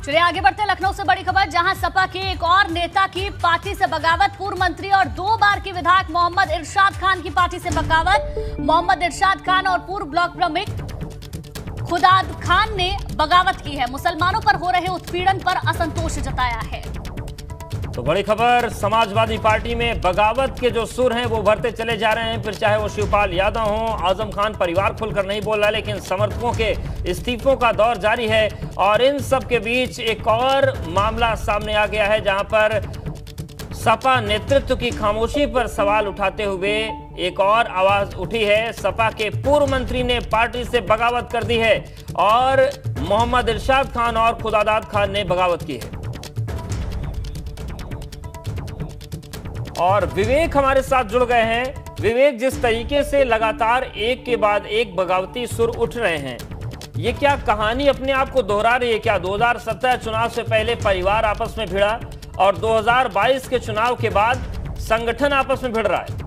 चलिए आगे बढ़ते हैं लखनऊ से बड़ी खबर, जहां सपा के एक और नेता की पार्टी से बगावत। पूर्व मंत्री और 2 बार के विधायक मोहम्मद इरशाद खान की पार्टी से बगावत। मोहम्मद इरशाद खान और पूर्व ब्लॉक प्रमुख खुदाद खान ने बगावत की है। मुसलमानों पर हो रहे उत्पीड़न पर असंतोष जताया है। तो बड़ी खबर, समाजवादी पार्टी में बगावत के जो सुर हैं वो बढ़ते चले जा रहे हैं। फिर चाहे वो शिवपाल यादव हो, आजम खान परिवार खुलकर नहीं बोल रहा, लेकिन समर्थकों के इस्तीफों का दौर जारी है। और इन सब के बीच एक और मामला सामने आ गया है, जहां पर सपा नेतृत्व की खामोशी पर सवाल उठाते हुए एक और आवाज उठी है। सपा के पूर्व मंत्री ने पार्टी से बगावत कर दी है और मोहम्मद इरशाद खान और खुदादाद खान ने बगावत की है। और विवेक हमारे साथ जुड़ गए हैं। विवेक, जिस तरीके से लगातार एक के बाद एक बगावती सुर उठ रहे हैं, ये क्या कहानी अपने आप को दोहरा रही है? क्या 2017 चुनाव से पहले परिवार आपस में भिड़ा और 2022 के चुनाव के बाद संगठन आपस में भिड़ रहा है?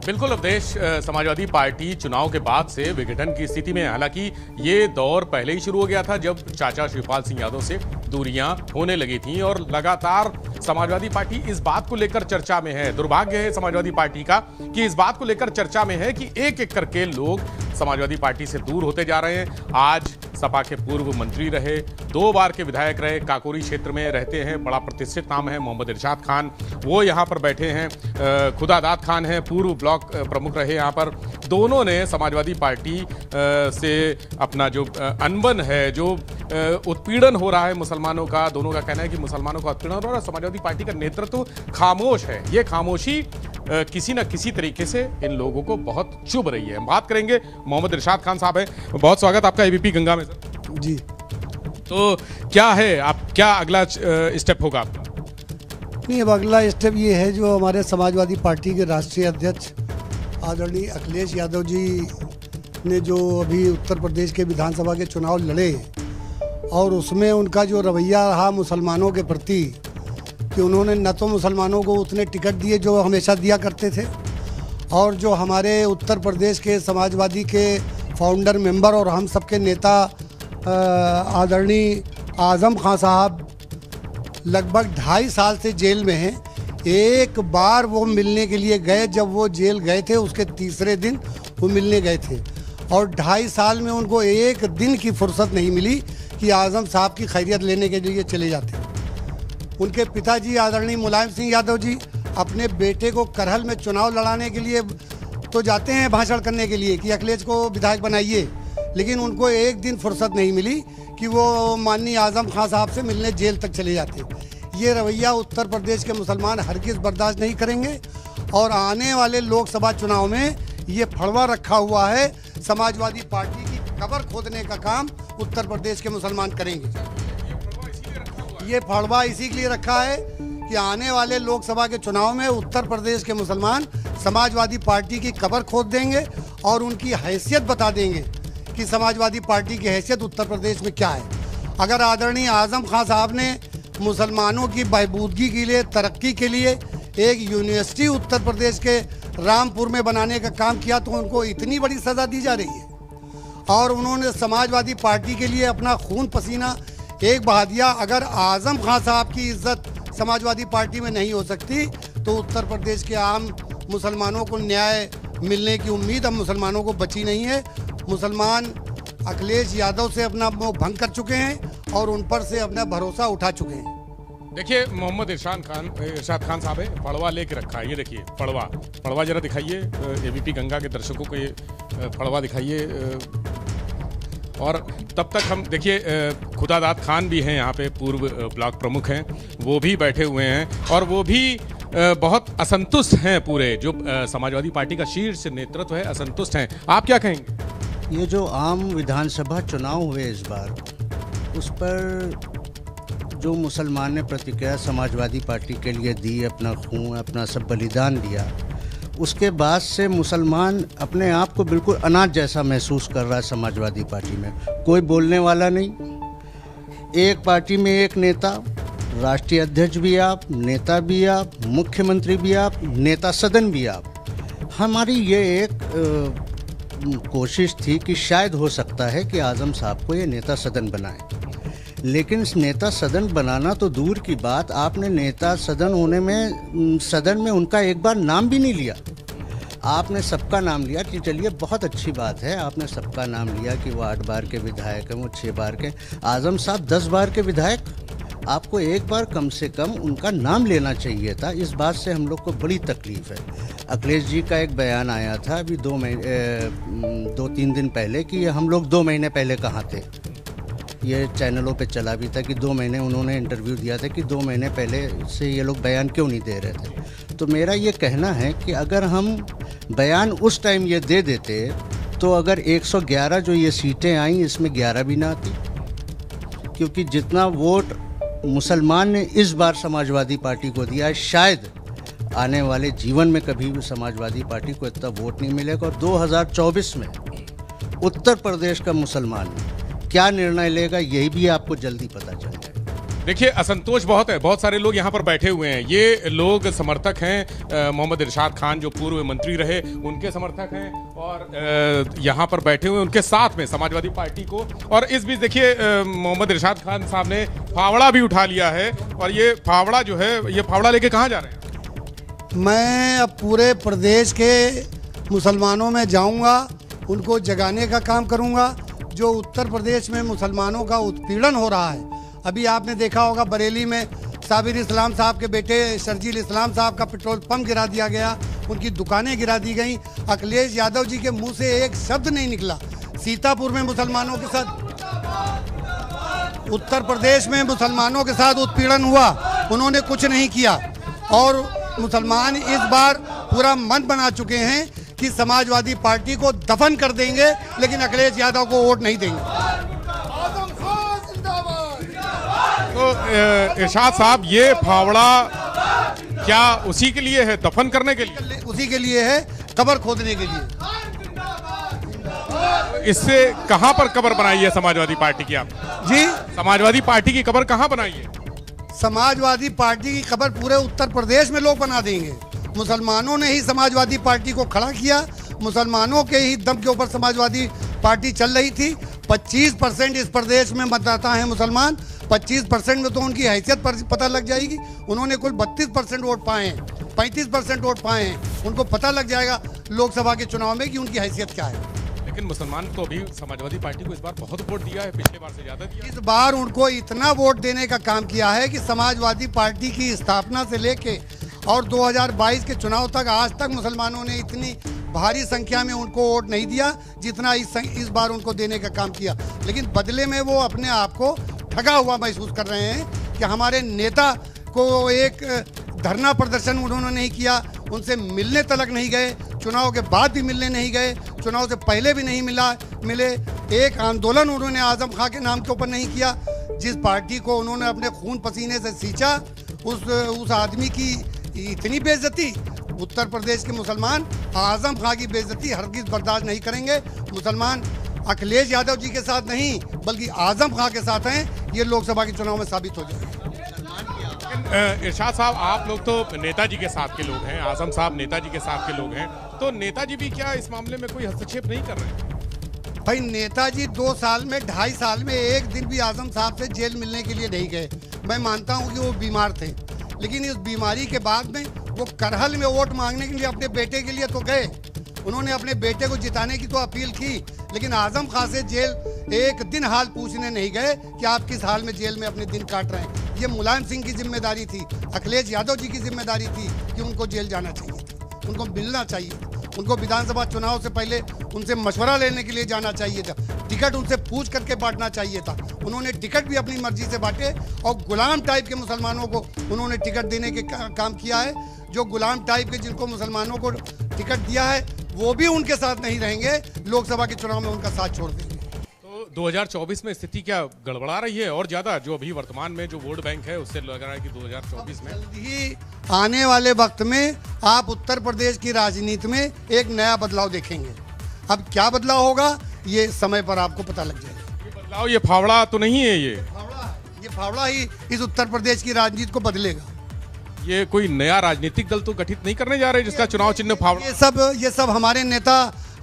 बिल्कुल अवधेश, समाजवादी पार्टी चुनाव के बाद से विघटन की स्थिति में, हालांकि ये दौर पहले ही शुरू हो गया था जब चाचा शिवपाल सिंह यादव से दूरियां होने लगी थीं और लगातार समाजवादी पार्टी इस बात को लेकर चर्चा में है। दुर्भाग्य है समाजवादी पार्टी का कि इस बात को लेकर चर्चा में है कि एक एक करके लोग समाजवादी पार्टी से दूर होते जा रहे हैं। आज सपा के पूर्व मंत्री रहे, 2 बार के विधायक रहे, काकोरी क्षेत्र में रहते हैं, बड़ा प्रतिष्ठित नाम है मोहम्मद इरशाद खान, वो यहाँ पर बैठे हैं। खुदादाद खान हैं, पूर्व ब्लॉक प्रमुख रहे यहाँ पर। दोनों ने समाजवादी पार्टी से अपना जो अनबन है, जो उत्पीड़न हो रहा है मुसलमानों का, दोनों का कहना है कि मुसलमानों का उत्पीड़न हो रहा है। समाजवादी पार्टी का नेतृत्व खामोश है। ये खामोशी किसी न किसी तरीके से इन लोगों को बहुत चुभ रही है। हम बात करेंगे, मोहम्मद इरशाद खान साहब है, बहुत स्वागत आपका एबीपी गंगा में सर। जी, तो क्या है, आप क्या अगला स्टेप होगा आपका? नहीं, अब अगला स्टेप ये है, जो हमारे समाजवादी पार्टी के राष्ट्रीय अध्यक्ष आदरणीय अखिलेश यादव जी ने जो अभी उत्तर प्रदेश के विधानसभा के चुनाव लड़े और उसमें उनका जो रवैया रहा मुसलमानों के प्रति, कि उन्होंने न तो मुसलमानों को उतने टिकट दिए जो हमेशा दिया करते थे, और जो हमारे उत्तर प्रदेश के समाजवादी के फाउंडर मेंबर और हम सबके नेता आदरणीय आजम खान साहब लगभग 2.5 साल से जेल में हैं। एक बार वो मिलने के लिए गए, जब वो जेल गए थे उसके तीसरे दिन वो मिलने गए थे, और 2.5 साल में उनको एक दिन की फुर्सत नहीं मिली कि आजम साहब की खैरियत लेने के लिए चले जाते। उनके पिताजी आदरणीय मुलायम सिंह यादव जी अपने बेटे को करहल में चुनाव लड़ाने के लिए तो जाते हैं भाषण करने के लिए कि अखिलेश को विधायक बनाइए, लेकिन उनको एक दिन फुर्सत नहीं मिली कि वो माननीय आजम खान साहब से मिलने जेल तक चले जाते। ये रवैया उत्तर प्रदेश के मुसलमान हरगिज़ बर्दाश्त नहीं करेंगे और आने वाले लोकसभा चुनाव में ये फड़वा रखा हुआ है, समाजवादी पार्टी की कब्र खोदने का काम उत्तर प्रदेश के मुसलमान करेंगे। ये फड़वा इसी के लिए रखा है कि आने वाले लोकसभा के चुनाव में उत्तर प्रदेश के मुसलमान समाजवादी पार्टी की कब्र खोद देंगे और उनकी हैसियत बता देंगे कि समाजवादी पार्टी की हैसियत उत्तर प्रदेश में क्या है। अगर आदरणीय आजम खान साहब ने मुसलमानों की बहबूदगी के लिए, तरक्की के लिए एक यूनिवर्सिटी उत्तर प्रदेश के रामपुर में बनाने का काम किया, तो उनको इतनी बड़ी सज़ा दी जा रही है। और उन्होंने समाजवादी पार्टी के लिए अपना खून पसीना एक बहा दिया। अगर आजम खान साहब की इज्जत समाजवादी पार्टी में नहीं हो सकती, तो उत्तर प्रदेश के आम मुसलमानों को न्याय मिलने की उम्मीद अब मुसलमानों को बची नहीं है। मुसलमान अखिलेश यादव से अपना मोह भंग कर चुके हैं और उन पर से अपना भरोसा उठा चुके हैं। देखिए, मोहम्मद इरशाद खान साहब है, फड़वा लेके रखा है। ये देखिए फड़वा जरा दिखाइए, एबीपी गंगा के दर्शकों को ये फड़वा दिखाइए। और तब तक हम देखिए, खुदादाद खान भी हैं यहाँ पे, पूर्व ब्लॉक प्रमुख हैं, वो भी बैठे हुए हैं और वो भी बहुत असंतुष्ट हैं। पूरे जो समाजवादी पार्टी का शीर्ष नेतृत्व है असंतुष्ट हैं। आप क्या कहेंगे? ये जो आम विधानसभा चुनाव हुए इस बार, उस पर जो मुसलमान ने प्रतिक्रिया समाजवादी पार्टी के लिए दी, अपना खून, अपना सब बलिदान दिया, उसके बाद से मुसलमान अपने आप को बिल्कुल अनाथ जैसा महसूस कर रहा है। समाजवादी पार्टी में कोई बोलने वाला नहीं, एक पार्टी में एक नेता, राष्ट्रीय अध्यक्ष भी आप, नेता भी आप, मुख्यमंत्री भी आप, नेता सदन भी आप। हमारी ये एक कोशिश थी कि शायद हो सकता है कि आज़म साहब को ये नेता सदन बनाए, लेकिन इस नेता सदन बनाना तो दूर की बात, आपने नेता सदन होने में सदन में उनका एक बार नाम भी नहीं लिया। आपने सबका नाम लिया कि चलिए बहुत अच्छी बात है, आपने सबका नाम लिया कि वो 8 बार के विधायक हैं, वो 6 बार के। आज़म साहब 10 बार के विधायक, आपको एक बार कम से कम उनका नाम लेना चाहिए था। इस बात से हम लोग को बड़ी तकलीफ़ है। अखिलेश जी का एक बयान आया था अभी 2-3 दिन पहले कि हम लोग 2 महीने पहले कहाँ थे। ये चैनलों पे चला भी था कि 2 महीने, उन्होंने इंटरव्यू दिया था कि 2 महीने पहले से ये लोग बयान क्यों नहीं दे रहे थे। तो मेरा ये कहना है कि अगर हम बयान उस टाइम ये दे देते तो अगर 111 जो ये सीटें आई इसमें 11 भी ना आती, क्योंकि जितना वोट मुसलमान ने इस बार समाजवादी पार्टी को दिया है, शायद आने वाले जीवन में कभी भी समाजवादी पार्टी को इतना वोट नहीं मिलेगा। और 2024 में उत्तर प्रदेश का मुसलमान क्या निर्णय लेगा यही भी आपको जल्दी पता चल जाएगा। देखिए, असंतोष बहुत है, बहुत सारे लोग यहाँ पर बैठे हुए हैं। ये लोग समर्थक हैं मोहम्मद इरशाद खान जो पूर्व मंत्री रहे, उनके समर्थक हैं, और यहाँ पर बैठे हुए उनके साथ में समाजवादी पार्टी को। और इस बीच देखिए मोहम्मद इरशाद खान साहब ने फावड़ा भी उठा लिया है, और ये फावड़ा जो है, ये फावड़ा लेके कहाँ जा रहे हैं? मैं अब पूरे प्रदेश के मुसलमानों में जाऊंगा, उनको जगाने का काम करूंगा। जो उत्तर प्रदेश में मुसलमानों का उत्पीड़न हो रहा है, अभी आपने देखा होगा बरेली में साबिर इस्लाम साहब के बेटे शर्जील इस्लाम साहब का पेट्रोल पंप गिरा दिया गया, उनकी दुकानें गिरा दी गई। अखिलेश यादव जी के मुंह से एक शब्द नहीं निकला। सीतापुर में मुसलमानों के साथ, उत्तर प्रदेश में मुसलमानों के साथ उत्पीड़न हुआ, उन्होंने कुछ नहीं किया। और मुसलमान इस बार पूरा मन बना चुके हैं कि समाजवादी पार्टी को दफन कर देंगे, लेकिन अखिलेश यादव को वोट नहीं देंगे। तो इरशाद साहब, ये फावड़ा क्या उसी के लिए है, दफन करने के लिए? उसी के लिए है, कब्र खोदने के लिए। इससे कहां पर कब्र बनाई है समाजवादी पार्टी की? आप जी, समाजवादी पार्टी की कब्र कहां बनाई है? समाजवादी पार्टी की कब्र पूरे उत्तर प्रदेश में लोग बना देंगे। मुसलमानों ने ही समाजवादी पार्टी को खड़ा किया, मुसलमानों के ही दम के ऊपर समाजवादी पार्टी चल रही थी। 25% इस प्रदेश में मतदाता हैं मुसलमान, 25% में तो उनकी हैसियत पर पता लग जाएगी। उन्होंने कुल 32% वोट पाए हैं, 35% वोट पाए हैं। उनको पता लग जाएगा लोकसभा के चुनाव में कि उनकी हैसियत क्या है। लेकिन मुसलमान तो अभी समाजवादी पार्टी को इस बार बहुत वोट दिया है, पिछले बार से ज्यादा दिया। इस बार उनको इतना वोट देने का काम किया है कि समाजवादी पार्टी की स्थापना से लेके और 2022 के चुनाव तक आज तक मुसलमानों ने इतनी भारी संख्या में उनको वोट नहीं दिया जितना इस बार उनको देने का काम किया। लेकिन बदले में वो अपने आप को ठगा हुआ महसूस कर रहे हैं कि हमारे नेता को एक धरना प्रदर्शन उन्होंने नहीं किया, उनसे मिलने तलक नहीं गए, चुनाव के बाद भी मिलने नहीं गए, चुनाव से पहले भी नहीं मिले। एक आंदोलन उन्होंने आजम खां के नाम के ऊपर नहीं किया। जिस पार्टी को उन्होंने अपने खून पसीने से सींचा, उस आदमी की इतनी बेइज्जती उत्तर प्रदेश के मुसलमान आजम खां की बेइज्जती हरगिज़ बर्दाश्त नहीं करेंगे। मुसलमान अखिलेश यादव जी के साथ नहीं बल्कि आजम खां के साथ हैं, ये लोकसभा के चुनाव में साबित हो जाएगा। इरशाद साहब, आप लोग तो नेताजी के साथ के लोग हैं, आजम साहब नेताजी के साथ के लोग हैं, तो नेताजी भी क्या इस मामले में कोई हस्तक्षेप नहीं कर रहे हैं? भाई, नेताजी 2 साल में 2.5 साल में एक दिन भी आजम साहब से जेल मिलने के लिए नहीं गए। मैं मानता हूँ कि वो बीमार थे, लेकिन इस बीमारी के बाद में वो करहल में वोट मांगने के लिए अपने बेटे के लिए तो गए। उन्होंने अपने बेटे को जिताने की तो अपील की, लेकिन आजम खां से जेल एक दिन हाल पूछने नहीं गए कि आप किस हाल में जेल में अपने दिन काट रहे हैं। ये मुलायम सिंह की जिम्मेदारी थी, अखिलेश यादव जी की जिम्मेदारी थी कि उनको जेल जाना चाहिए था, उनको मिलना चाहिए था, उनको विधानसभा चुनाव से पहले उनसे मशवरा लेने के लिए जाना चाहिए था, टिकट उनसे पूछ करके बांटना चाहिए था। उन्होंने टिकट भी अपनी मर्जी से बांटे और गुलाम टाइप के मुसलमानों को उन्होंने टिकट देने के काम किया है। जो गुलाम टाइप के जिनको मुसलमानों को टिकट दिया है वो भी उनके साथ नहीं रहेंगे, लोकसभा के चुनाव में उनका साथ छोड़ देंगे। तो 2024 में स्थिति क्या गड़बड़ा रही है और ज्यादा? जो अभी वर्तमान में जो वोट बैंक है उससे लग रहा है कि 2024 में ही आने वाले वक्त में आप उत्तर प्रदेश की राजनीति में एक नया बदलाव देखेंगे। अब क्या बदलाव होगा ये समय पर आपको पता लग जाएगा। ये बदलाव, ये फावड़ा तो नहीं है, ये फावड़ा ही इस उत्तर प्रदेश की राजनीति को बदलेगा। ये कोई नया राजनीतिक दल तो गठित नहीं करने जा रहे जिसका चुनाव चिन्ह फावड़ा? ये सब हमारे नेता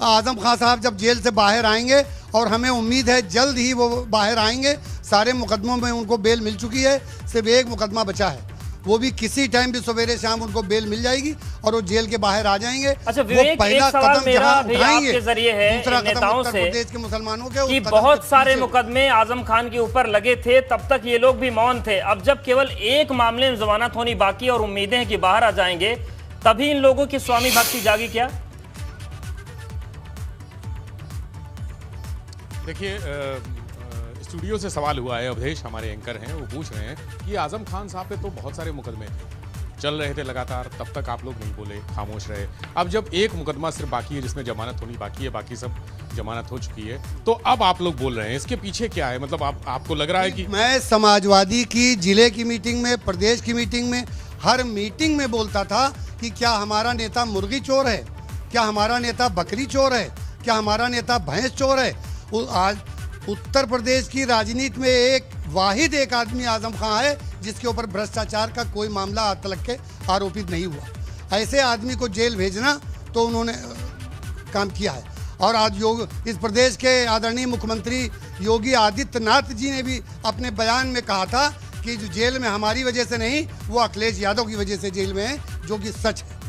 आजम खान साहब जब जेल से बाहर आएंगे, और हमें उम्मीद है जल्द ही वो बाहर आएंगे। सारे मुकदमों में उनको बेल मिल चुकी है, सिर्फ एक मुकदमा बचा है, वो भी किसी टाइम भी सवेरे शाम उनको बेल मिल जाएगी और वो जेल के बाहर आ जाएंगे। अच्छा विवेक, एक सवाल मेरा भी आपके जरिए है नेताओं से प्रदेश के मुसलमानों के कि बहुत सारे मुकदमे आजम खान के ऊपर लगे थे, तब तक ये लोग भी मौन थे। अब जब केवल एक मामले में जमानत होनी बाकी और उम्मीदें हैं कि बाहर आ जाएंगे, तभी इन लोगों की स्वामी भक्ति जागी क्या? देखिए, स्टूडियो से सवाल हुआ है, अवधेश हमारे एंकर हैं, वो पूछ रहे हैं कि आजम खान साहब पे तो बहुत सारे मुकदमे चल रहे थे लगातार, तब तक आप लोग नहीं बोले, खामोश रहे। अब जब एक मुकदमा सिर्फ बाकी है जिसमें जमानत होनी बाकी है, बाकी सब जमानत हो चुकी है, तो अब आप लोग बोल रहे हैं, इसके पीछे क्या है? मतलब आपको लग रहा है कि मैं समाजवादी की जिले की मीटिंग में, प्रदेश की मीटिंग में, हर मीटिंग में बोलता था कि क्या हमारा नेता मुर्गी चोर है, क्या हमारा नेता बकरी चोर है, क्या हमारा नेता भैंस चोर है। आज उत्तर प्रदेश की राजनीति में एक आदमी आजम खान है जिसके ऊपर भ्रष्टाचार का कोई मामला आज तक के आरोपित नहीं हुआ। ऐसे आदमी को जेल भेजना तो उन्होंने काम किया है। और आज इस प्रदेश के आदरणीय मुख्यमंत्री योगी आदित्यनाथ जी ने भी अपने बयान में कहा था कि जो जेल में हमारी वजह से नहीं, वो अखिलेश यादव की वजह से जेल में है, जो कि सच है।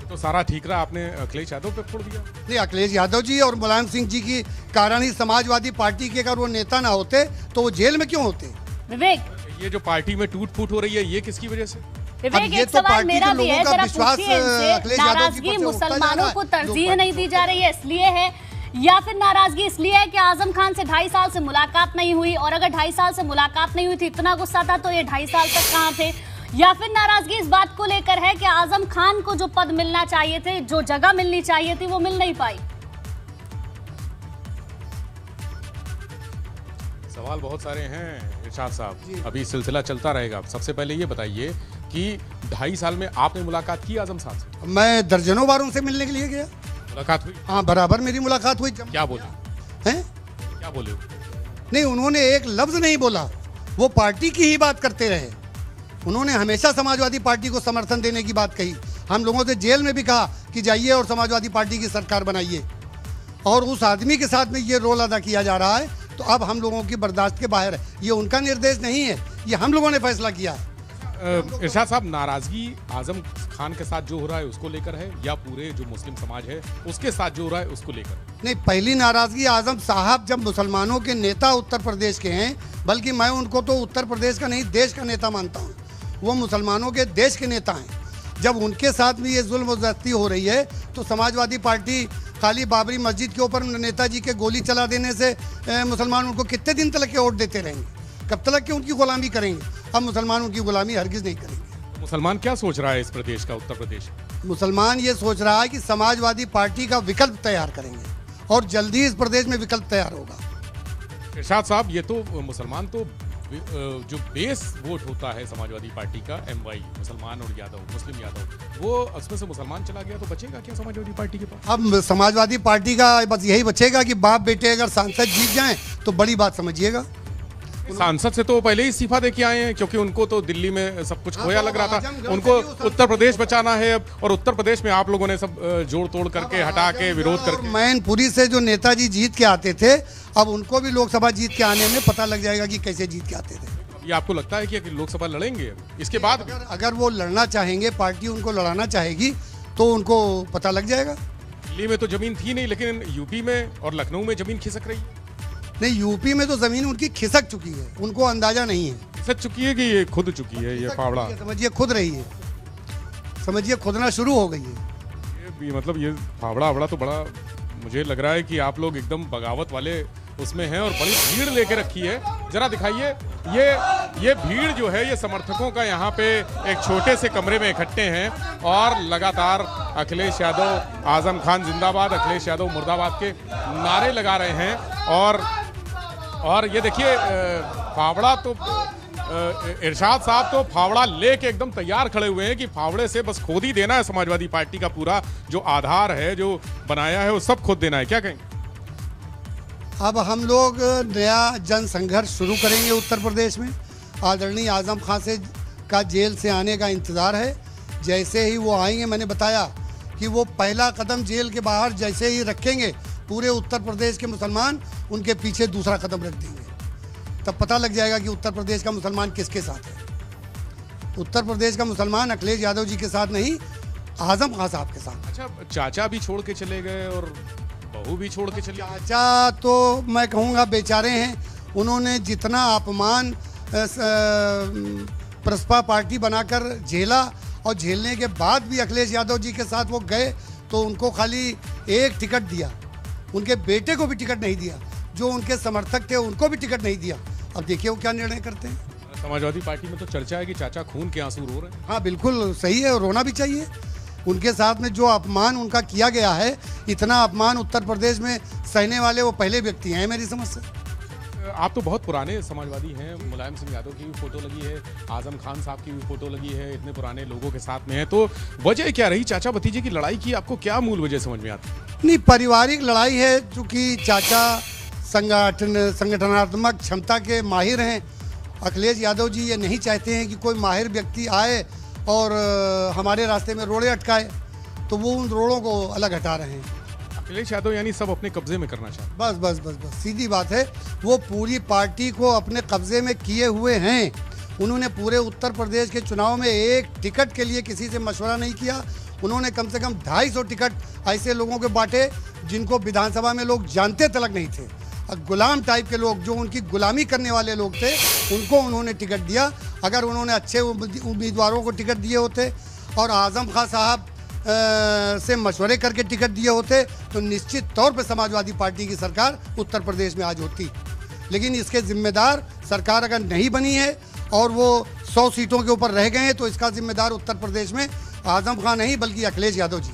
तो सारा ठीक रहा, आपने अखिलेश यादव पे फोड़ दिया? नहीं, अखिलेश यादव जी और मुलायम सिंह जी की कारण ही समाजवादी पार्टी के अगर वो नेता ना होते तो वो जेल में क्यों होते? विवेक, ये जो पार्टी में टूट फूट हो रही है, ये किसकी वजह से? विवेक, एक सवाल मेरा भी है, जरा पूछिए इनसे, नाराजगी मुसलमानों को तरजीह नहीं दी जा रही है इसलिए है, या फिर नाराजगी इसलिए है कि आजम खान से 2.5 साल से मुलाकात नहीं हुई, और अगर 2.5 साल से मुलाकात नहीं हुई थी, इतना गुस्सा था तो ये 2.5 साल तक कहाँ थे? या फिर नाराजगी इस बात को लेकर है कि आजम खान को जो पद मिलना चाहिए थे, जो जगह मिलनी चाहिए थी, वो मिल नहीं पाई? सवाल बहुत सारे हैं इरशाद साहब, अभी सिलसिला चलता रहेगा। सबसे पहले ये बताइए कि 2.5 साल में आपने मुलाकात की आजम साहब से? मैं दर्जनों बार उनसे मिलने के लिए गया। मुलाकात हुई? हाँ, बराबर मेरी मुलाकात हुई। क्या बोले हैं? क्या बोले? नहीं, उन्होंने एक लफ्ज नहीं बोला, वो पार्टी की ही बात करते रहे। उन्होंने हमेशा समाजवादी पार्टी को समर्थन देने की बात कही। हम लोगों से जेल में भी कहा कि जाइए और समाजवादी पार्टी की सरकार बनाइए, और उस आदमी के साथ में ये रोल अदा किया जा रहा है, तो अब हम लोगों की बर्दाश्त के बाहर है। ये उनका निर्देश नहीं है, ये हम लोगों ने फैसला किया है। इरशाद साहब, नाराजगी आजम खान के साथ जो हो रहा है उसको लेकर है, या पूरे जो मुस्लिम समाज है उसके साथ जो हो रहा है उसको लेकर? नहीं, पहली नाराजगी आजम साहब जब मुसलमानों के नेता उत्तर प्रदेश के हैं, बल्कि मैं उनको तो उत्तर प्रदेश का नहीं देश का नेता मानता हूँ, वो मुसलमानों के देश के नेता हैं। जब उनके साथ भी ये जुल्म ज़्यादती हो रही है, तो समाजवादी पार्टी खाली बाबरी मस्जिद के ऊपर नेताजी के गोली चला देने से मुसलमान उनको कितने दिन तक के वोट देते रहेंगे? कब तक के उनकी गुलामी करेंगे? अब मुसलमान उनकी गुलामी हरगिज़ नहीं करेंगे। मुसलमान क्या सोच रहा है इस प्रदेश का, उत्तर प्रदेश? मुसलमान ये सोच रहा है कि समाजवादी पार्टी का विकल्प तैयार करेंगे, और जल्दी इस प्रदेश में विकल्प तैयार होगा। इरशाद साहब, ये तो मुसलमान तो जो बेस वोट होता है समाजवादी पार्टी का, MY मुसलमान और यादव, मुस्लिम यादव, वो उसमें से मुसलमान चला गया तो बचेगा क्या समाजवादी पार्टी के पास? अब समाजवादी पार्टी का बस यही बचेगा कि बाप बेटे अगर सांसद जीत जाएं तो बड़ी बात समझिएगा। सांसद से तो पहले ही इस्तीफा दे के आए हैं, क्योंकि उनको तो दिल्ली में सब कुछ खोया लग रहा था, उनको उत्तर प्रदेश बचाना है अब, और उत्तर प्रदेश में आप लोगों ने सब जोड़ तोड़ करके, हटा के, विरोध करके। मैनपुरी से जो नेताजी जीत के आते थे, अब उनको भी लोकसभा जीत के आने में पता लग जाएगा कि कैसे जीत के आते थे। ये आपको लगता है कि लोकसभा लड़ेंगे इसके बाद? अगर वो लड़ना चाहेंगे, पार्टी उनको लड़ाना चाहेगी, तो उनको पता लग जाएगा। दिल्ली में तो जमीन थी नहीं, लेकिन यूपी में और लखनऊ में जमीन खिसक रही है। नहीं, यूपी में तो जमीन उनकी खिसक चुकी है, उनको अंदाजा नहीं है। खिसक चुकी है कि ये खुद चुकी है? ये फावड़ा समझिए खुद रही है, समझिए खुदना शुरू हो गई है। ये भी मतलब ये फावड़ा तो बड़ा, मुझे लग रहा है कि आप लोग एकदम बगावत वाले उसमें हैं, और बड़ी भीड़ लेके रखी है। जरा दिखाइए, ये भीड़ जो है, ये समर्थकों का यहाँ पे एक छोटे से कमरे में इकट्ठे हैं, और लगातार अखिलेश यादव, आजम खान जिंदाबाद, अखिलेश यादव मुर्दाबाद के नारे लगा रहे हैं। और ये देखिए, फावड़ा तो इरशाद साहब तो फावड़ा लेके एकदम तैयार खड़े हुए हैं कि फावड़े से बस खोद ही देना है, समाजवादी पार्टी का पूरा जो आधार है, जो बनाया है, वो सब खोद देना है। क्या कहेंगे? अब हम लोग नया जन संघर्ष शुरू करेंगे उत्तर प्रदेश में। आदरणीय आजम खान से का जेल से आने का इंतज़ार है। जैसे ही वो आएंगे, मैंने बताया कि वो पहला कदम जेल के बाहर जैसे ही रखेंगे, पूरे उत्तर प्रदेश के मुसलमान उनके पीछे दूसरा कदम रख देंगे। तब पता लग जाएगा कि उत्तर प्रदेश का मुसलमान किसके साथ है। उत्तर प्रदेश का मुसलमान अखिलेश यादव जी के साथ नहीं, आजम खान साहब के साथ। अच्छा, चाचा भी छोड़ के चले गए और बहू भी छोड़ के चली। चाचा तो मैं कहूँगा बेचारे हैं, उन्होंने जितना अपमान प्रसपा पार्टी बनाकर झेला, और झेलने के बाद भी अखिलेश यादव जी के साथ वो गए तो उनको खाली एक टिकट दिया, उनके बेटे को भी टिकट नहीं दिया, जो उनके समर्थक थे उनको भी टिकट नहीं दिया। अब देखिए वो क्या निर्णय करते हैं। समाजवादी पार्टी में तो चर्चा है कि चाचा खून के आंसू रो रहे हैं। हाँ बिल्कुल सही है, रोना भी चाहिए। उनके साथ में जो अपमान उनका किया गया है, इतना अपमान उत्तर प्रदेश में सहने वाले वो पहले व्यक्ति हैं मेरी समझ से। आप तो बहुत पुराने समाजवादी हैं, मुलायम सिंह यादव की भी फोटो लगी है, आजम खान साहब की भी फोटो लगी है, इतने पुराने लोगों के साथ में है, तो वजह क्या रही चाचा भतीजे की लड़ाई की? आपको क्या मूल वजह समझ में आती? नहीं, पारिवारिक लड़ाई है, चूँकि चाचा संगठनात्मक क्षमता के माहिर हैं। अखिलेश यादव जी ये नहीं चाहते हैं कि कोई माहिर व्यक्ति आए और हमारे रास्ते में रोड़े अटकाए, तो वो उन रोड़ों को अलग हटा रहे हैं। अखिलेश यादव यानी सब अपने कब्जे में करना चाहते हैं। बस बस बस बस सीधी बात है, वो पूरी पार्टी को अपने कब्जे में किए हुए हैं। उन्होंने पूरे उत्तर प्रदेश के चुनाव में एक टिकट के लिए किसी से मशवरा नहीं किया। उन्होंने कम से कम 250 टिकट ऐसे लोगों के बांटे जिनको विधानसभा में लोग जानते तलक नहीं थे। गुलाम टाइप के लोग, जो उनकी गुलामी करने वाले लोग थे, उनको उन्होंने टिकट दिया। अगर उन्होंने अच्छे उम्मीदवारों को टिकट दिए होते और आजम खान साहब से मशवरे करके टिकट दिए होते तो निश्चित तौर पर समाजवादी पार्टी की सरकार उत्तर प्रदेश में आज होती। लेकिन इसके जिम्मेदार सरकार अगर नहीं बनी है और वो 100 सीटों के ऊपर रह गए हैं, तो इसका जिम्मेदार उत्तर प्रदेश में आजम खान नहीं बल्कि अखिलेश यादव जी।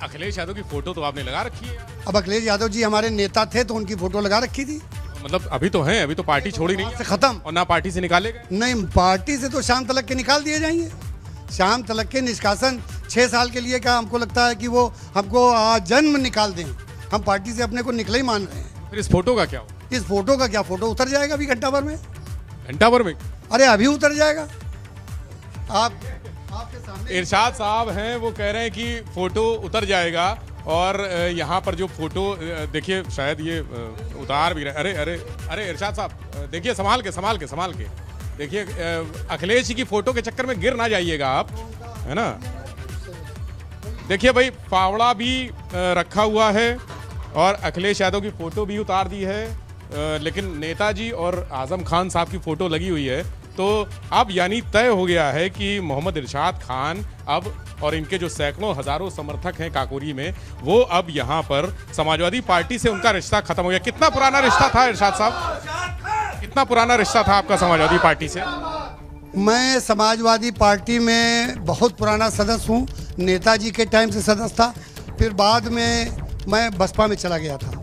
अखिलेश यादव की फोटो तो आपने लगा रखी है। अब अखिलेश यादव जी हमारे नेता थे तो उनकी फोटो लगा रखी थी। मतलब अभी तो हैं, अभी तो पार्टी छोड़ी नहीं से खत्म, और ना पार्टी से निकाले गए। नहीं, पार्टी से तो शाम तलक के निकाल दिए जाएंगे। शाम तलक के निष्कासन 6 साल के लिए क्या हमको लगता है कि वो हमको आजन्म निकाल दें? हम पार्टी से अपने को निकले ही मान रहे हैं। फिर इस फोटो का क्या हो? इस फोटो का क्या? फोटो उतर जाएगा अभी घंटा भर में। घंटा भर में? अरे अभी उतर जाएगा। आपके सामने इरशाद साहब हैं, वो कह रहे हैं कि फोटो उतर जाएगा। और यहाँ पर जो फोटो देखिए, शायद ये उतार भी रहे। अरे अरे अरे इरशाद साहब देखिए, संभाल के देखिए, अखिलेश जी की फोटो के चक्कर में गिर ना जाइएगा आप, है ना। देखिए भाई, फावड़ा भी रखा हुआ है और अखिलेश यादव की फोटो भी उतार दी है, लेकिन नेताजी और आजम खान साहब की फोटो लगी हुई है। तो अब यानी तय हो गया है कि मोहम्मद इरशाद खान अब, और इनके जो सैकड़ों हजारों समर्थक हैं काकोरी में, वो अब यहाँ पर समाजवादी पार्टी से उनका रिश्ता खत्म हो गया। कितना पुराना रिश्ता था इरशाद साहब, कितना पुराना रिश्ता था आपका समाजवादी पार्टी से? मैं समाजवादी पार्टी में बहुत पुराना सदस्य हूँ, नेताजी के टाइम से सदस्य था। फिर बाद में मैं बसपा में चला गया था।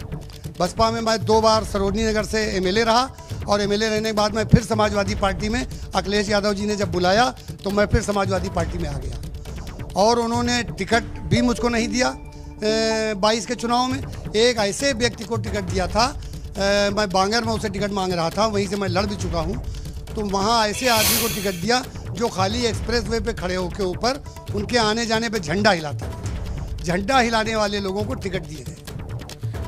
बसपा में मैं 2 बार सरोजनी नगर से एमएलए रहा, और एमएलए रहने के बाद मैं फिर समाजवादी पार्टी में, अखिलेश यादव जी ने जब बुलाया तो मैं फिर समाजवादी पार्टी में आ गया। और उन्होंने टिकट भी मुझको नहीं दिया 22 के चुनाव में। एक ऐसे व्यक्ति को टिकट दिया था, मैं बांगर में उसे टिकट मांग रहा था, वहीं से मैं लड़ भी चुका हूँ। तो वहाँ ऐसे आदमी को टिकट दिया जो खाली एक्सप्रेस वे पे खड़े होकर ऊपर उनके आने जाने पे झंडा हिलाता था। झंडा हिलाने वाले लोगों को टिकट दिए गए।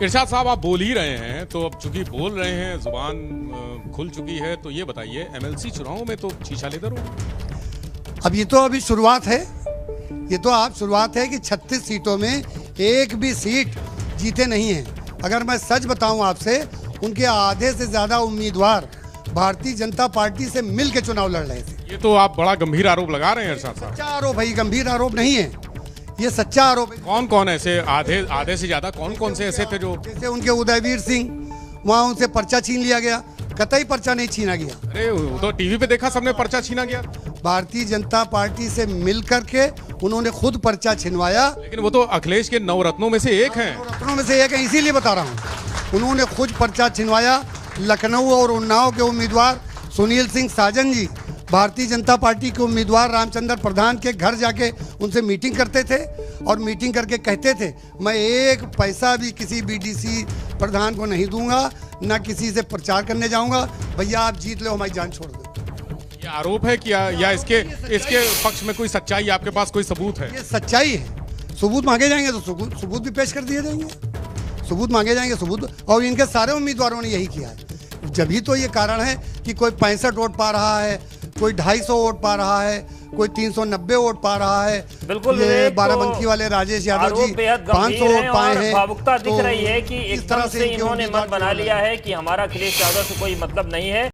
इरशाद साहब, आप बोल ही रहे हैं, तो अब चूंकि बोल रहे हैं, जुबान खुल चुकी है, तो ये बताइए, एमएलसी चुनाव में तो शीशा लेदर हो। अब ये तो अभी शुरुआत है, ये तो आप शुरुआत है कि 36 सीटों में एक भी सीट जीते नहीं हैं। अगर मैं सच बताऊं आपसे, उनके आधे से ज़्यादा उम्मीदवार भारतीय जनता पार्टी से मिल के चुनाव लड़ रहे थे। ये तो आप बड़ा गंभीर आरोप लगा रहे हैं इरशाद साहब। सच्चा आरोप है, गंभीर आरोप नहीं है, ये सच्चा आरोप है। कौन कौन ऐसे आधे से ज्यादा कौन से ऐसे थे जो? जैसे उनके उदयवीर सिंह, वहाँ उनसे पर्चा छीन लिया गया। कतई पर्चा नहीं छीना गया। अरे वो तो टीवी पे देखा सबने, पर्चा छीना गया। भारतीय जनता पार्टी से मिल करके उन्होंने खुद पर्चा छिनवाया। लेकिन वो तो अखिलेश के नवरत्नों में से एक हैं। नवरत्नों में से एक है, इसीलिए बता रहा हूँ। उन्होंने खुद पर्चा छिनवाया। लखनऊ और उन्नाव के उम्मीदवार सुनील सिंह साजन जी भारतीय जनता पार्टी के उम्मीदवार रामचंद्र प्रधान के घर जाके उनसे मीटिंग करते थे और मीटिंग करके कहते थे, मैं एक पैसा भी किसी बीडीसी प्रधान को नहीं दूंगा, ना किसी से प्रचार करने जाऊंगा। भैया आप जीत लो, हमारी जान छोड़ दो। ये आरोप है कि या इसके पक्ष में कोई सच्चाई, आपके पास कोई सबूत है? ये सच्चाई है, सबूत मांगे जाएंगे तो सबूत भी पेश कर दिए जाएंगे, सबूत मांगे जाएंगे सबूत, और इनके सारे उम्मीदवारों ने यही किया है। जब ही तो ये कारण है कि कोई 65 वोट पा रहा है, कोई 250 वोट पा रहा है, कोई 390 वोट पा रहा है। बिल्कुल, ये बाराबंकी वाले राजेश यादव जी 500 वोट पाए हैं। भावुकता दिख तो रही है कि इस एक तरह तरह से इनके इन्होंने मन उम्मीदवार बना लिया है कि हमारा अखिलेश यादव से कोई मतलब नहीं है।